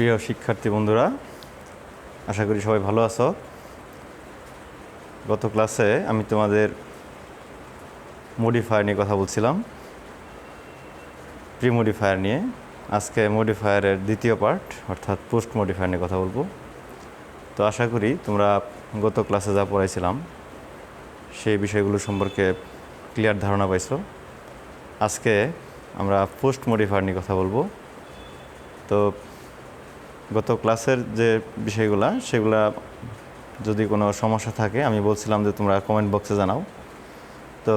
প্রিয় শিক্ষার্থী বন্ধুরা, আশা করি সবাই ভালো আছো। গত ক্লাসে আমি তোমাদের মডিফায়ার নিয়ে কথা বলছিলাম, প্রি মডিফায়ার নিয়ে। আজকে মডিফায়ারের দ্বিতীয় পার্ট অর্থাৎ পোস্ট মডিফায়ার নিয়ে কথা বলবো। তো আশা করি তোমরা গত ক্লাসে যা পড়াইছিলাম সেই বিষয়গুলো সম্পর্কে ক্লিয়ার ধারণা পাইছো। আজকে আমরা পোস্ট মডিফায়ার নিয়ে কথা বলবো। তো গত ক্লাসের যে বিষয়গুলা সেগুলা যদি কোনো সমস্যা থাকে আমি বলছিলাম যে তোমরা কমেন্ট বক্সে জানাও। তো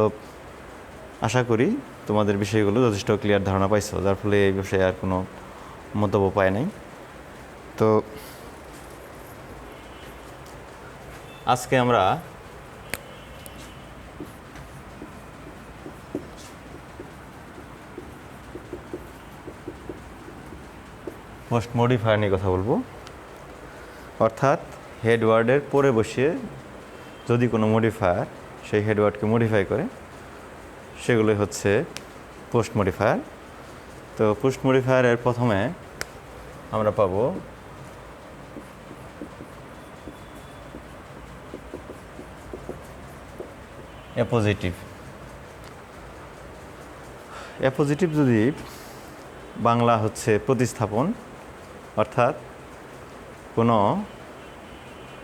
আশা করি তোমাদের বিষয়গুলো যথেষ্ট ক্লিয়ার ধারণা পাইছো, যার ফলে এই বিষয়ে আর কোনো মন্তব্য পায় নাই। তো আজকে আমরা পোস্ট মডিফায়ার নিয়ে কথা বলবো, অর্থাৎ হেডওয়ার্ডের পরে বসিয়ে যদি কোনো মডিফায়ার সেই হেডওয়ার্ডকে মডিফাই করে সেগুলোই হচ্ছে পোস্ট মডিফায়ার। তো পোস্ট মডিফায়ারের প্রথমে আমরা পাবো অ্যাপোজিটিভ। অ্যাপোজিটিভ যদি বাংলা হচ্ছে প্রতিস্থাপন, অর্থাৎ কোনো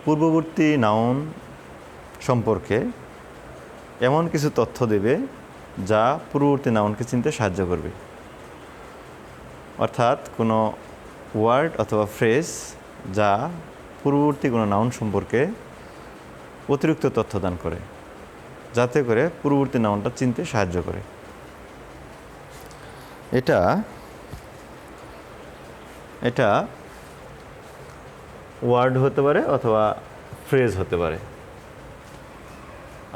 পূর্ববর্তী নাউন সম্পর্কে এমন কিছু তথ্য দেবে যা পূর্ববর্তী নাউনকে চিনতে সাহায্য করবে। অর্থাৎ কোনো ওয়ার্ড অথবা ফ্রেজ যা পূর্ববর্তী কোনো নাউন সম্পর্কে অতিরিক্ত তথ্য দান করে, যাতে করে পূর্ববর্তী নাউনটা চিনতে সাহায্য করে। এটা ওয়ার্ড হতে পারে অথবা ফ্রেজ হতে পারে।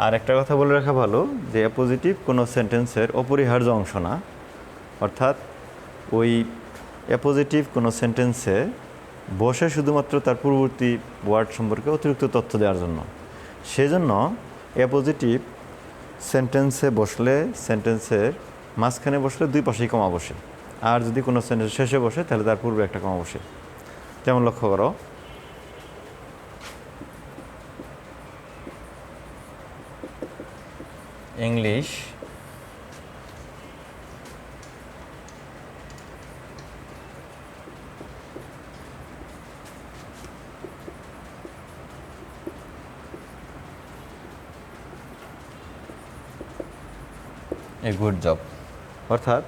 আর একটা কথা বলে রাখা ভালো যে অ্যাপোজিটিভ কোনো সেন্টেন্সের অপরিহার্য অংশ না, অর্থাৎ ওই অ্যাপোজিটিভ কোনো সেন্টেন্সে বসে শুধুমাত্র তার পূর্ববর্তী ওয়ার্ড সম্পর্কে অতিরিক্ত তথ্য দেওয়ার জন্য। সেজন্য অ্যাপোজিটিভ সেন্টেন্সে বসলে, সেন্টেন্সের মাঝখানে বসলে দুই পাশেই কমা বসে, আর যদি কোনো সেন্টেন্স শেষে বসে তাহলে তার পূর্বে একটা কমা বসে। যেমন লক্ষ্য করো, ইংলিশ এ গুড জব, অর্থাৎ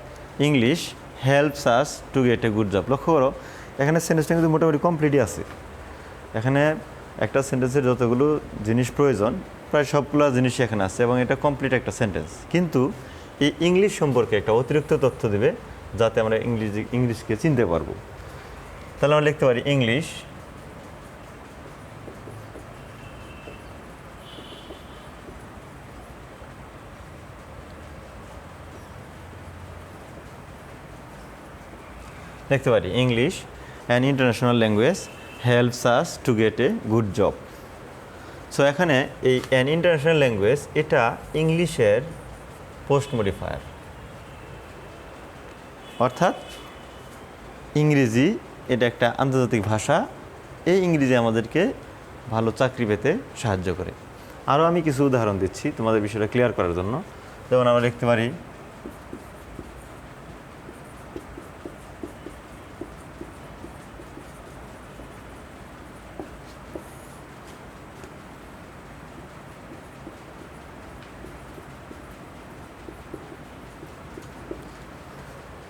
English helps us to get a good job. লক্ষ্য করো, এখানে সেন্টেন্সটা কিন্তু মোটামুটি কমপ্লিটই আছে। এখানে একটা সেন্টেন্সের যতগুলো জিনিস প্রয়োজন প্রায় সবগুলো জিনিসই এখানে আছে এবং এটা কমপ্লিট একটা সেন্টেন্স। কিন্তু এই ইংলিশ সম্পর্কে একটা অতিরিক্ত তথ্য দেবে যাতে আমরা ইংলিশকে চিনতে পারবো। তাহলে আমরা লিখতে পারি ইংলিশ লিখতে পারি English an international language helps us to get a good job. So এখানে এই অ্যান ইন্টারন্যাশনাল ল্যাঙ্গুয়েজ এটা ইংলিশের পোস্ট মডিফায়ার, অর্থাৎ ইংরেজি এটা একটা আন্তর্জাতিক ভাষা। এই ইংরেজি আমাদেরকে ভালো চাকরি পেতে সাহায্য করে। আরও আমি কিছু উদাহরণ দিচ্ছি তোমাদের বিষয়টা ক্লিয়ার করার জন্য। যেমন আমরা লিখতে পারি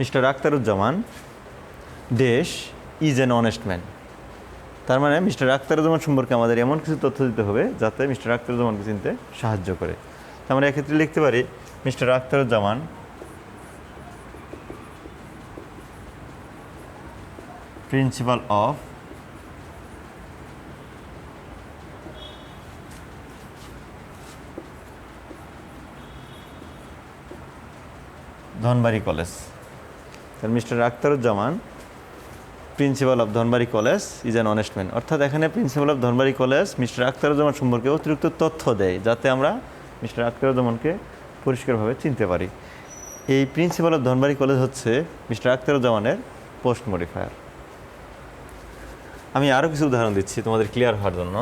mister Akhtaruzzaman dash is an honest man. তার মানে মিস্টার আখতারুজ্জামান সম্পর্কে আমাদের এমন কিছু তথ্য দিতে হবে যাতে মিস্টার আখতারুজ্জামানকে চিনতে সাহায্য করে। আমরা এক্ষেত্রে লিখতে পারি mister Akhtaruzzaman principal of Dhanbari college. Mister Akhtaruzzaman principal of Dhanbari college is an honest man, অর্থাৎ এখানে principal of Dhanbari college mister Akhtaruzzaman সম্পর্কে অতিরিক্ত তথ্য দেয় যাতে আমরা মিস্টার আখতারুজ্জামানকে পরিষ্কারভাবে চিনতে পারি। এই প্রিন্সিপাল অফ ধনবাড়ি কলেজ হচ্ছে মিস্টার আখতারুজ্জামানের পোস্ট মডিফায়ার। আমি আরও কিছু উদাহরণ দিচ্ছি তোমাদের ক্লিয়ার হওয়ার জন্য।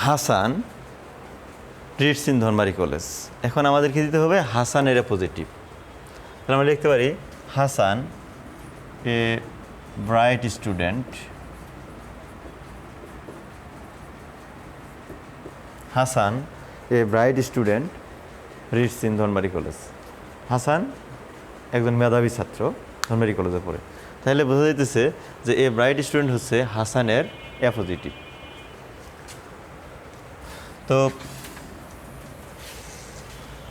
Hasan reads in Dhanbari college. এখন আমাদেরকে দিতে হবে হাসানের পজিটিভ। তাহলে আমরা লিখতে পারি Hasan a bright student, Hasan a bright student reads in Dhanbari college. Hasan একজন মেধাবী ছাত্র, ধনবাড়ি কলেজে পড়ে। তাহলে বোঝা যাইতেছে যে এ ব্রাইট স্টুডেন্ট হচ্ছে হাসানের এ পজিটিভ। তো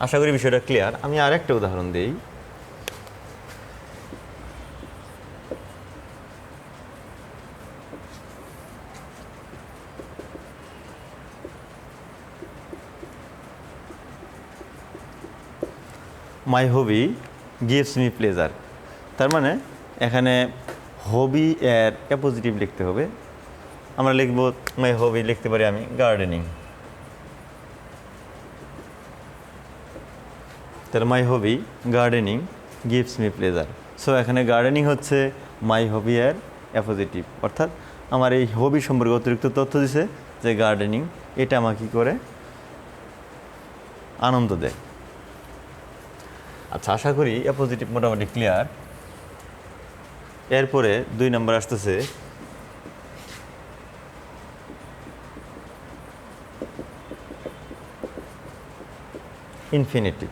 আশা করি বিষয়টা ক্লিয়ার। আমি আরেকটা উদাহরণ দিই। মাই হবি গিভস মি প্লেজার। তার মানে এখানে হবি এর এ পজিটিভ লিখতে হবে। আমরা লিখব মাই হবি, লিখতে পারি আমি গার্ডেনিং। তাহলে my hobby gardening gives me pleasure. So এখানে গার্ডেনিং হচ্ছে মাই হবি এর এ পজিটিভ, অর্থাৎ আমার এই হবি সম্পর্কে অতিরিক্ত তথ্য দিছে যে গার্ডেনিং, এটা আমাকে কী করে আনন্দ দেয়। আচ্ছা, আশা করি এ পজিটিভ মোটামুটি ক্লিয়ার। এরপরে 2 নম্বর আসতেছে ইনফিনিটিভ।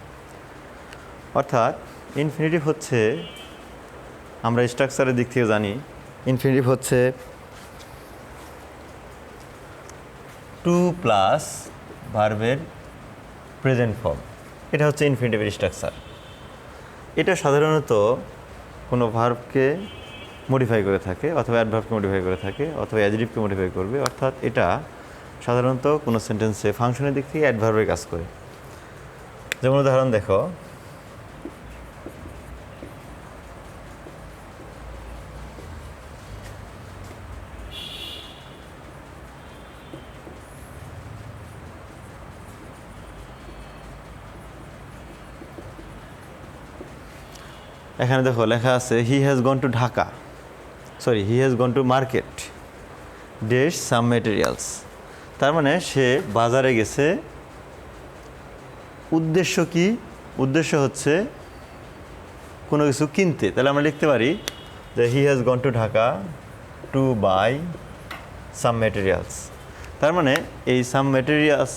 অর্থাৎ ইনফিনিটিভ হচ্ছে, আমরা স্ট্রাকচারের দিক থেকে জানি, ইনফিনিটিভ হচ্ছে টু প্লাস ভার্বের প্রেজেন্ট ফর্ম। এটা হচ্ছে ইনফিনিটিভের স্ট্রাকচার। এটা সাধারণত কোনো ভার্বকে মডিফাই করে থাকে, অথবা অ্যাডভার্বকে মডিফাই করে থাকে, অথবা অ্যাডজেক্টিভকে মডিফাই করবে। অর্থাৎ এটা সাধারণত কোনো সেন্টেন্সে ফাংশনের দিক থেকে অ্যাডভার্বের কাজ করে। যেমন উদাহরণ দেখো, এখানে দেখো লেখা আছে হি has gone to Dhaka, sorry he has gone to market dash some materials. তার মানে সে বাজারে গেছে। উদ্দেশ্য কি? উদ্দেশ্য হচ্ছে কোনো কিছু কিনতে। তাহলে আমরা লিখতে পারি যে he has gone to Dhaka to buy some materials. তার মানে এই সাম মেটেরিয়ালস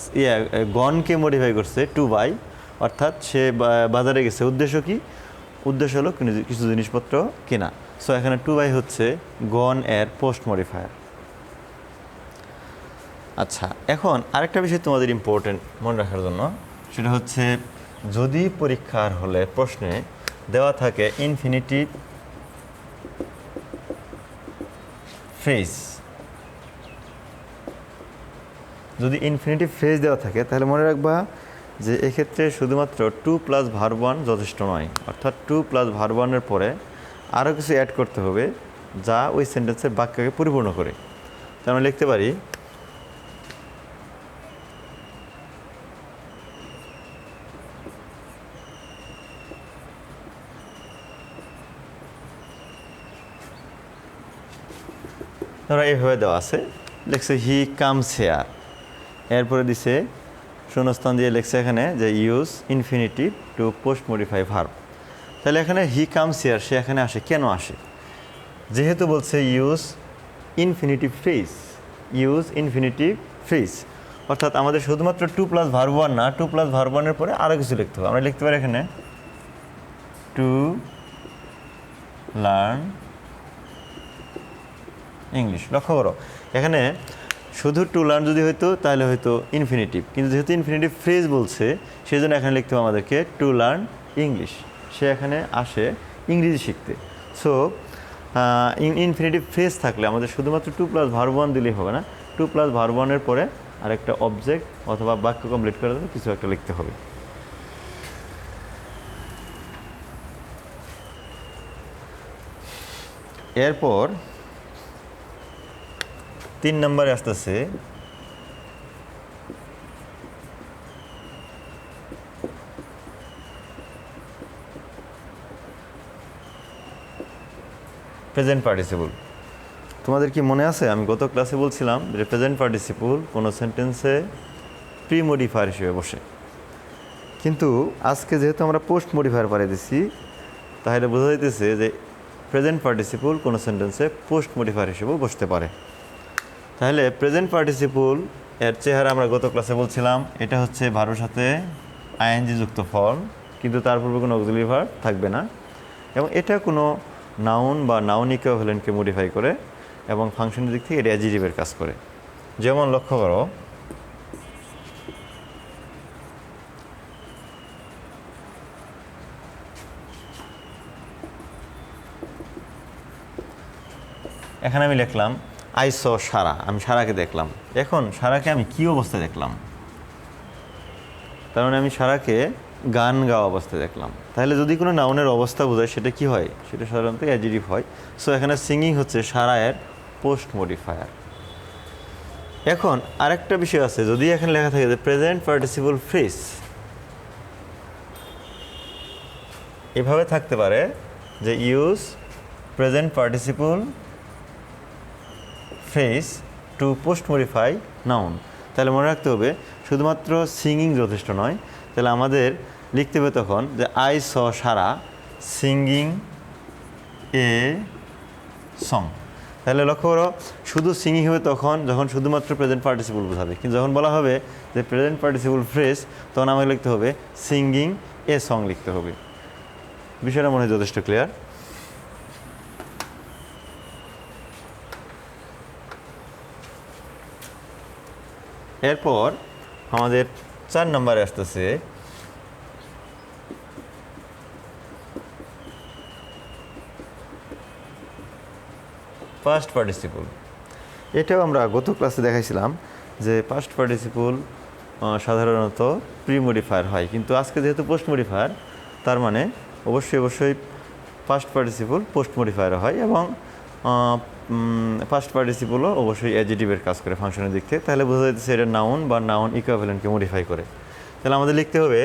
গনকে মডিফাই করছে টু বাই, অর্থাৎ সে বাজারে গেছে। উদ্দেশ্য কি? উদ্দেশ্য হলো কিছু জিনিসপত্র কেনা। সো এখানে টু বাই হচ্ছে গন এর পোস্ট মডিফায়ার। আচ্ছা, এখন আরেকটা বিষয় তোমাদের ইম্পর্টেন্ট মনে রাখার জন্য, সেটা হচ্ছে যদি পরীক্ষার হলে প্রশ্নে দেওয়া থাকে ইনফিনিটিভ ফ্রেজ, যদি ইনফিনিটিভ ফ্রেজ দেওয়া থাকে তাহলে মনে রাখবা যে এক্ষেত্রে শুধুমাত্র টু প্লাস ভার্ব ওয়ান যথেষ্ট নয়। অর্থাৎ টু প্লাস ভার্ব ওয়ানের পরে আরও কিছু অ্যাড করতে হবে যা ওই সেন্টেন্সের বাক্যকে পরিপূর্ণ করে। তাই আমরা লিখতে পারি ধরো এইভাবে দেওয়া আছে, লিখছে হি কামস হেয়ার, এরপরে দিছে শূন্যস্থান দিয়ে লিখছে এখানে যে use infinitive to post modify verb. তাহলে এখানে হি কামস হেয়ার, সে এখানে আসে। কেন আসে? যেহেতু বলছে use infinitive phrase, use infinitive phrase, অর্থাৎ আমাদের শুধুমাত্র টু প্লাস ভার্ব ওয়ান না, টু প্লাস ভার্ব ওয়ানের পরে আরও কিছু লিখতে হবে। আমরা লিখতে পারি এখানে টু লার্ন ইংলিশ। লক্ষ্য করো এখানে শুধু টু লার্ন যদি হইতো তাহলে হয়তো ইনফিনিটিভ, কিন্তু যেহেতু ইনফিনিটিভ ফ্রেজ বলছে সেই জন্য এখানে লিখতে হবে আমাদেরকে টু লার্ন ইংলিশ। সে এখানে আসে ইংরেজি শিখতে। সো ইনফিনিটিভ ফ্রেজ থাকলে আমাদের শুধুমাত্র টু প্লাস ভার্ব ওয়ান দিলেই হবে না, টু প্লাস ভার্ব ওয়ানের পরে আর একটা অবজেক্ট অথবা বাক্য কমপ্লিট করার জন্য কিছু একটা লিখতে হবে। এরপর 3 নম্বরে আসতেছে প্রেজেন্ট পার্টিসিপল। তোমাদের কি মনে আছে আমি গত ক্লাসে বলছিলাম যে প্রেজেন্ট পার্টিসিপল কোনো সেন্টেন্সে প্রি মডিফায়ার হিসেবে বসে, কিন্তু আজকে যেহেতু আমরা পোস্ট মডিফায়ার পারে দিচ্ছি তাহলে বোঝা যাইতেছে যে প্রেজেন্ট পার্টিসিপল কোনো সেন্টেন্সে পোস্ট মডিফায়ার হিসেবেও বসতে পারে। তাহলে প্রেজেন্ট পার্টিসিপল এর চেহারা আমরা গত ক্লাসে বলছিলাম এটা হচ্ছে ভার্বের সাথে আইএনজি যুক্ত ফর্ম, কিন্তু তার পূর্বে কোনো অক্সিলারি ভার্ব থাকবে না, এবং এটা কোনো নাউন বা নাউন ইকুইভ্যালেন্টকে মডিফাই করে এবং ফাংশনের দিক থেকে এটা অ্যাডজেক্টিভের কাজ করে। যেমন লক্ষ্য করো, এখানে আমি লিখলাম আই স সারা, আমি সারাকে দেখলাম। এখন সারাকে আমি কী অবস্থায় দেখলাম? তার মানে আমি সারাকে গান গাওয়া অবস্থায় দেখলাম। তাহলে যদি কোনো নাউনের অবস্থা বোঝায় সেটা কি হয়? সেটা সাধারণত অ্যাডজেক্টিভ হয়। সো এখানে সিঙ্গিং হচ্ছে সারায়ের পোস্ট মডিফায়ার। এখন আরেকটা বিষয় আছে, যদি এখানে লেখা থাকে যে প্রেজেন্ট পার্টিসিপল ফ্রেজ, এভাবে থাকতে পারে যে use present participle phrase to post modify noun. তাহলে মনে রাখতে হবে শুধুমাত্র সিঙ্গিং যথেষ্ট নয়, তাহলে আমাদের লিখতে হবে তখন যে I saw Sara singing a song. তাহলে লক্ষ্য করো, শুধু সিঙ্গিং হবে তখন যখন শুধুমাত্র প্রেজেন্ট পার্টিসিপল বোঝাবে, কিন্তু যখন বলা হবে যে প্রেজেন্ট পার্টিসিপল ফ্রেজ তখন আমাকে লিখতে হবে সিঙ্গিং এ সং লিখতে হবে। বিষয়টা মনে হয় যথেষ্ট ক্লিয়ার। এরপর আমাদের 4 নম্বরে আসতেছে পাস্ট পার্টিসিপল। এটাও আমরা গত ক্লাসে দেখাইছিলাম যে পাস্ট পার্টিসিপল সাধারণত প্রি মডিফায়ার হয়, কিন্তু আজকে যেহেতু পোস্ট মডিফায়ার তার মানে অবশ্যই পাস্ট পার্টিসিপল পোস্ট মডিফায়ার হয়, এবং পাস্ট পার্টিসিপলও অবশ্যই অ্যাডজেক্টিভের কাজ করে ফাংশনের দিক থেকে। তাহলে বোঝা যাচ্ছে এটা নাউন বা নাউন ইকুইভ্যালেন্টকে মডিফাই করে। তাহলে আমাদের লিখতে হবে,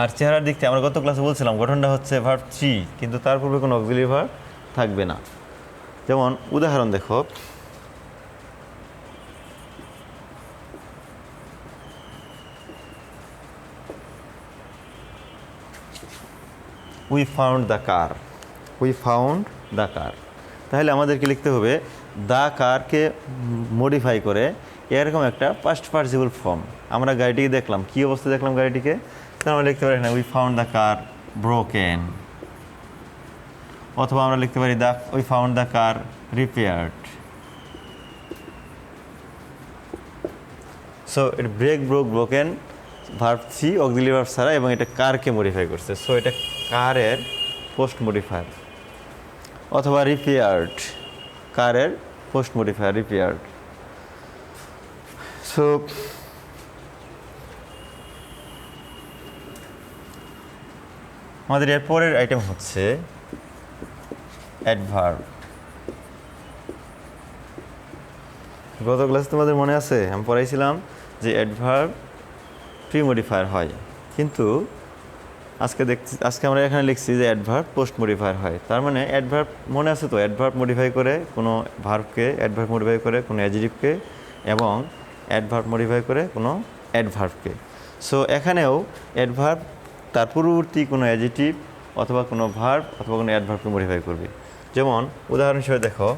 আর চেহারার দিক থেকে আমরা গত ক্লাসে বলছিলাম গঠনটা হচ্ছে ভার্ব 3, কিন্তু তার পূর্বে কোনো অক্সিলারি ভার্ব থাকবে না। যেমন উদাহরণ দেখো, we found the car, we found the কার। তাহলে আমাদেরকে লিখতে হবে দ্য কারকে মডিফাই করে এরকম একটা পাস্ট পার্টিসিপল ফর্ম। আমরা গাড়িটিকে দেখলাম, কী অবস্থায় দেখলাম গাড়িটিকে? তাহলে আমরা লিখতে পারি না we found the car broken, অথবা আমরা লিখতে পারি we found the car repaired. So এটা break, broke, broken verb 3 auxiliary verb ছাড়া, এবং এটা কারকে মডিফাই করছে। সো এটা কারের পোস্ট মডিফায়ার। অথবা রিপেয়ার্ড, কারের পোস্ট মডিফায়ার রিপেয়ার্ড। সো আমাদের এর পরের আইটেম হচ্ছে অ্যাডভার্ব। গত ক্লাসে তোমাদের মনে আছে আমি পড়াইছিলাম যে অ্যাডভার্ব প্রি মডিফায়ার হয়, কিন্তু আজকে আমরা এখানে লিখছি যে অ্যাডভার্ব পোস্ট মডিফায়ার হয়। তার মানে অ্যাডভার্ব মনে আছে তো, অ্যাডভার্ব মডিফাই করে কোনো ভার্বকে, অ্যাডভার্ব মডিফাই করে কোনো অ্যাডজেক্টিভকে, এবং অ্যাডভার্ব মডিফাই করে কোনো অ্যাডভার্বকে। সো এখানেও অ্যাডভার্ব তার পূর্ববর্তী কোনো অ্যাডজেক্টিভ অথবা কোনো ভার্ব অথবা কোনো অ্যাডভার্বকে মডিফাই করবে। যেমন উদাহরণ হিসেবে দেখো,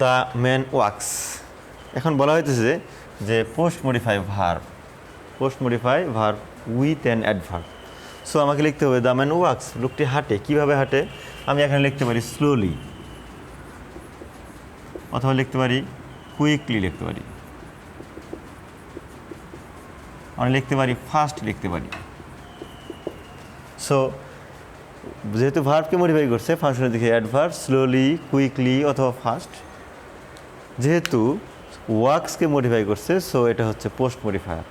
দ্য ম্যান ওয়াক্স। এখন বলা হইতেছে যে post modify verb with an adverb. So আমাকে লিখতে হবে দ্য ম্যান ওয়াক্স, লোকটি হাঁটে। কীভাবে হাঁটে? আমি এখানে লিখতে পারি স্লোলি, অথবা লিখতে পারি কুইকলি, লিখতে পারি আমি লিখতে পারি ফাস্ট লিখতে পারি। সো যেহেতু ভার্বকে মডিফাই করছে ফাংশনের দিকে অ্যাডভার্ব, স্লোলি, কুইকলি অথবা ফাস্ট। যেহেতু ওয়ার্কসকে মডিফাই করছে সো এটা হচ্ছে পোস্ট মডিফায়ার।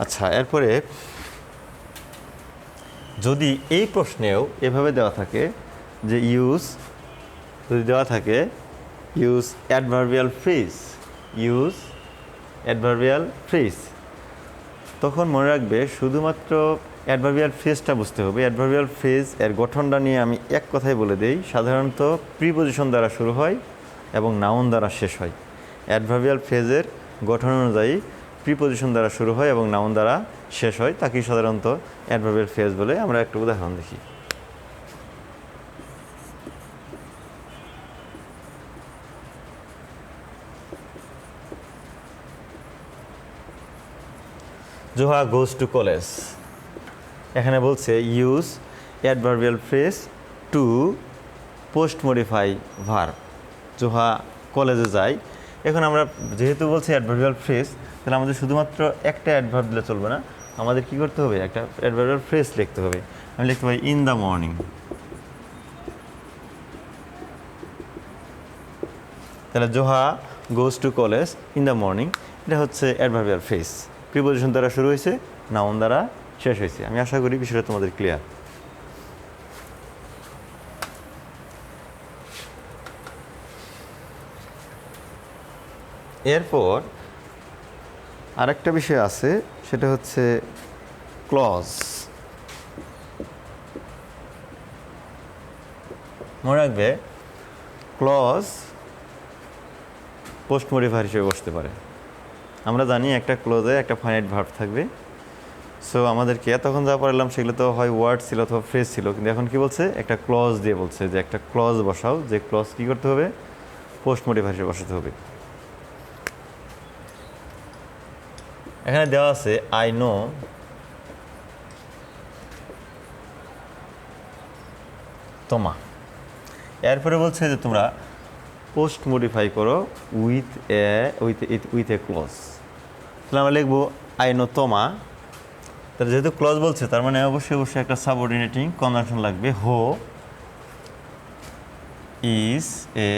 আচ্ছা, এরপরে যদি এই প্রশ্নেও এভাবে দেওয়া থাকে যে যদি দেওয়া থাকে use adverbial phrase, use adverbial phrase, তখন মনে রাখবে শুধুমাত্র অ্যাডভার্বিয়াল ফ্রেজটা বুঝতে হবে। অ্যাডভার্বিয়াল ফ্রেজ এর গঠনটা নিয়ে আমি এক কথায় বলে দেই, সাধারণত প্রিপোজিশন দ্বারা শুরু হয় এবং নাউন দ্বারা শেষ হয়। অ্যাডভার্বিয়াল ফ্রেজের গঠন অনুযায়ী প্রিপোজিশন দ্বারা শুরু হয় এবং নাউন দ্বারা শেষ হয়, তাকেই সাধারণত অ্যাডভার্বিয়াল ফ্রেজ বলে। আমরা একটা উদাহরণ দেখি। জোহা গোজ টু কলেজ, এখানে বলছে use adverbial phrase to post modify verb. Zoha কলেজে যায়। এখন আমরা যেহেতু বলছি অ্যাডভার্বিয়াল ফ্রেজ, তাহলে আমাদের শুধুমাত্র একটা অ্যাডভার্ব দিলে চলবে না, আমাদের কি করতে হবে, একটা অ্যাডভার্বিয়াল ফ্রেজ লিখতে হবে। আমি লিখতে পারি ইন দ্য মর্নিং। তাহলে Zoha goes to college in the morning, এটা হচ্ছে অ্যাডভার্বিয়াল ফ্রেজ। প্রিপোজিশন দ্বারা শুরু হয়েছে, নাউন দ্বারা শেষ হয়েছে। আমি আশা করি বিষয়টা তোমাদের ক্লিয়ার। এরপর আরেকটা বিষয় আছে, সেটা হচ্ছে ক্লজ। মনে রাখবে ক্লজ পোস্ট মডিফায়ার হিসেবে বসতে পারে। আমরা জানি একটা ক্লজে একটা ফাইনাইট ভার্ব থাকবে। সো আমাদেরকে এতক্ষণ যা পড়লাম সেগুলো তো হয় ওয়ার্ড ছিল অথবা ফ্রেজ ছিল, কিন্তু এখন কি বলছে, একটা ক্লজ দিয়ে বলছে যে একটা ক্লজ বসাও, যে ক্লজ কী করতে হবে, পোস্ট মডিফায়ার হিসেবে বসাতে হবে। এখানে দেওয়া আছে আই নো তোমা। এরপরে বলছে যে তোমরা পোস্ট মডিফাই করো উইথ এ ক্লজ। তাহলে আমরা লিখবো আই নো তোমা। তাহলে যেহেতু ক্লজ বলছে, তার মানে অবশ্যই একটা সাবঅর্ডিনেটিং কনজাংশন লাগবে। Who is a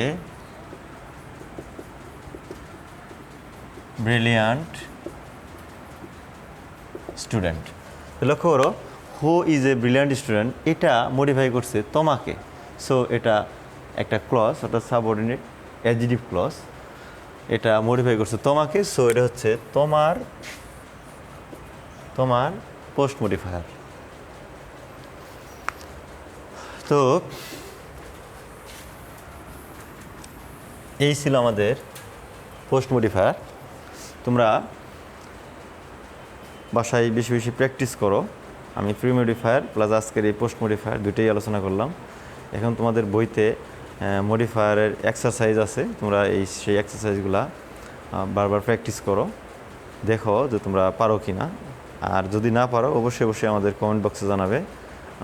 brilliant student. লক্ষ্য করো, who is a brilliant student, এটা মডিফাই করছে তোমাকে। সো এটা একটা ক্লজ, অর্থাৎ সাবঅর্ডিনেট অ্যাডজেক্টিভ ক্লজ, এটা মডিফাই করছে তোমাকে। সো এটা হচ্ছে তোমার পোস্ট মডিফায়ার। তো এই ছিল আমাদের পোস্ট মডিফায়ার। তোমরা বাসায় বেশি বেশি প্র্যাকটিস করো। আমি প্রি মডিফায়ার প্লাস আজকের এই পোস্ট মডিফায়ার দুটোই আলোচনা করলাম। এখন তোমাদের বইতে মডিফায়ারের এক্সারসাইজ আছে, তোমরা সেই এক্সারসাইজগুলো বারবার প্র্যাকটিস করো, দেখো যে তোমরা পারো কি না। আর যদি না পারো অবশ্যই আমাদের কমেন্ট বক্সে জানাবে।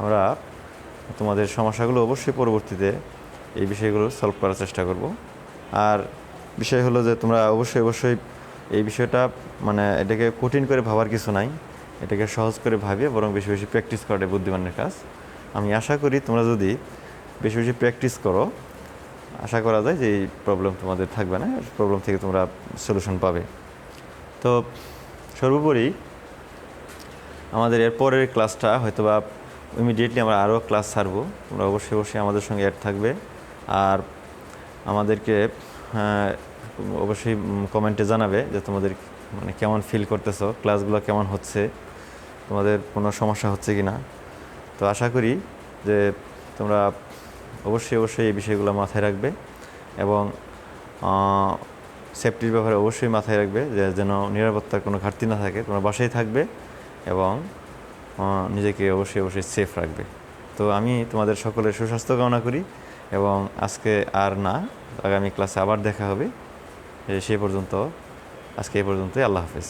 আমরা তোমাদের সমস্যাগুলো অবশ্যই পরবর্তীতে এই বিষয়গুলো সলভ করার চেষ্টা করব। আর বিষয় হলো যে তোমরা অবশ্যই এই বিষয়টা মানে এটাকে কঠিন করে ভাবার কিছু নাই, এটাকে সহজ করে ভাবিয়ে বরং বেশি বেশি প্র্যাকটিস করাটাই বুদ্ধিমানের কাজ। আমি আশা করি তোমরা যদি বেশি বেশি প্র্যাকটিস করো, আশা করা যায় যে এই প্রবলেম তোমাদের থাকবে না, প্রবলেম থেকে তোমরা সলিউশন পাবে। তো সর্বোপরি আমাদের এর পরের ক্লাসটা হয়তোবা ইমিডিয়েটলি আমরা আরও ক্লাস ছাড়বো। তোমরা অবশ্যই আমাদের সঙ্গে অ্যাড থাকবে। আর আমাদেরকে অবশ্যই কমেন্টে জানাবে যে তোমাদের মানে কেমন ফিল করতেছো, ক্লাসগুলো কেমন হচ্ছে, তোমাদের কোনো সমস্যা হচ্ছে কি না। তো আশা করি যে তোমরা অবশ্যই এই বিষয়গুলো মাথায় রাখবে এবং সেফটির ব্যাপারে অবশ্যই মাথায় রাখবে, যে যেন নিরাপত্তার কোনো ঘাটতি না থাকে। তোমরা বাসায় থাকবে এবং নিজেকে অবশ্যই সেফ রাখবে। তো আমি তোমাদের সকলের সুস্বাস্থ্য কামনা করি এবং আজকে আর না, আগামী ক্লাসে আবার দেখা হবে। সেই পর্যন্ত আজকে এই পর্যন্তই। আল্লাহ হাফেজ।